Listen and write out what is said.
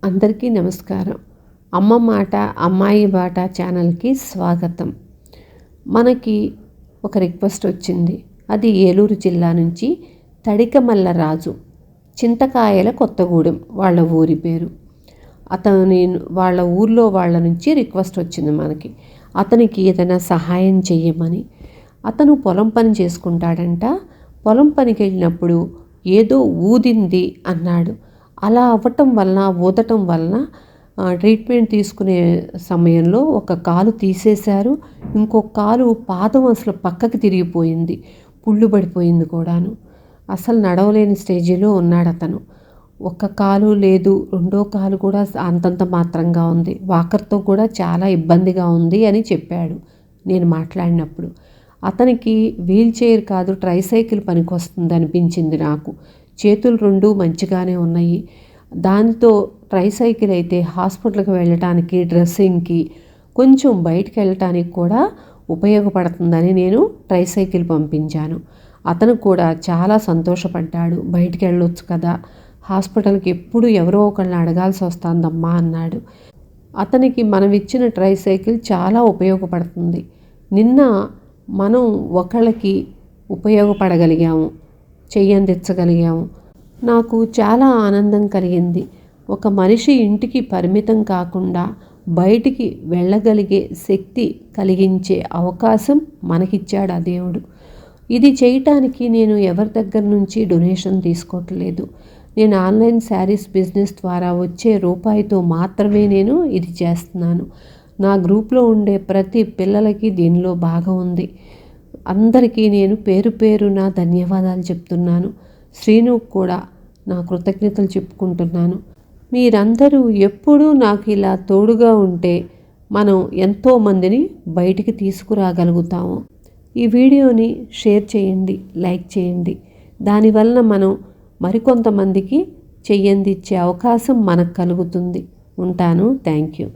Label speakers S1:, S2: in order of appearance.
S1: అందరికీ నమస్కారం. అమ్మ మాట అమ్మాయి బాట ఛానల్కి స్వాగతం. మనకి ఒక రిక్వెస్ట్ వచ్చింది. అది ఏలూరు జిల్లా నుంచి తడికమల్ల రాజు, చింతకాయల కొత్తగూడెం వాళ్ళ ఊరి పేరు. వాళ్ళ ఊర్లో వాళ్ళ నుంచి రిక్వెస్ట్ వచ్చింది మనకి. అతనికి ఏదైనా సహాయం చెయ్యమని. అతను పొలం పని చేసుకుంటాడంట. పొలం పనికి వెళ్ళినప్పుడు ఏదో ఊదింది అన్నాడు. అలా అవ్వటం వలన ఊదటం వలన ట్రీట్మెంట్ తీసుకునే సమయంలో ఒక కాలు తీసేశారు. ఇంకొక కాలు పాదం అసలు పక్కకి తిరిగిపోయింది, పుళ్ళు పడిపోయింది కూడాను. అసలు నడవలేని స్టేజీలో ఉన్నాడు అతను. ఒక కాలు లేదు, రెండో కాలు కూడా అంతంత మాత్రంగా ఉంది, వాకర్తో కూడా చాలా ఇబ్బందిగా ఉంది అని చెప్పాడు నేను మాట్లాడినప్పుడు. అతనికి వీల్ చైర్ కాదు, ట్రైసైకిల్ పనికొస్తుంది అనిపించింది నాకు. చేతులు రెండు మంచిగానే ఉన్నాయి. దానితో ట్రైసైకిల్ అయితే హాస్పిటల్కి వెళ్ళటానికి, డ్రెస్సింగ్కి, కొంచెం బయటికి వెళ్ళటానికి కూడా ఉపయోగపడుతుందని నేను ట్రైసైకిల్ పంపించాను. అతను కూడా చాలా సంతోషపడ్డాడు. బయటికి వెళ్ళొచ్చు కదా, హాస్పిటల్కి ఎప్పుడు ఎవరో ఒకళ్ళని అడగాల్సి వస్తుందమ్మా అన్నాడు. అతనికి మనం ఇచ్చిన ట్రైసైకిల్ చాలా ఉపయోగపడుతుంది. నిన్న మనం ఒకళ్ళకి ఉపయోగపడగలిగాము, చెయ్యందించగలిగాము. నాకు చాలా ఆనందం కలిగింది. ఒక మనిషి ఇంటికి పరిమితం కాకుండా బయటికి వెళ్ళగలిగే శక్తి కలిగించే అవకాశం మనకిచ్చాడు ఆ దేవుడు. ఇది చేయటానికి నేను ఎవరి దగ్గర నుంచి డొనేషన్ తీసుకోవట్లేదు. నేను ఆన్లైన్ శారీస్ బిజినెస్ ద్వారా వచ్చే రూపాయితో మాత్రమే నేను ఇది చేస్తున్నాను. నా గ్రూప్లో ఉండే ప్రతి పిల్లలకి దీనిలో భాగం ఉంది. అందరికీ నేను పేరు పేరున ధన్యవాదాలు చెప్తున్నాను. శ్రీను కూడా నా కృతజ్ఞతలు చెప్పుకుంటున్నాను. మీరందరూ ఎప్పుడూ నాకు ఇలా తోడుగా ఉంటే మనం ఎంతోమందిని బయటికి తీసుకురాగలుగుతాము. ఈ వీడియోని షేర్ చేయండి, లైక్ చేయండి. దానివలన మనం మరికొంతమందికి చెయ్యందిచ్చే అవకాశం మనకు కలుగుతుంది. ఉంటాను. Thank you.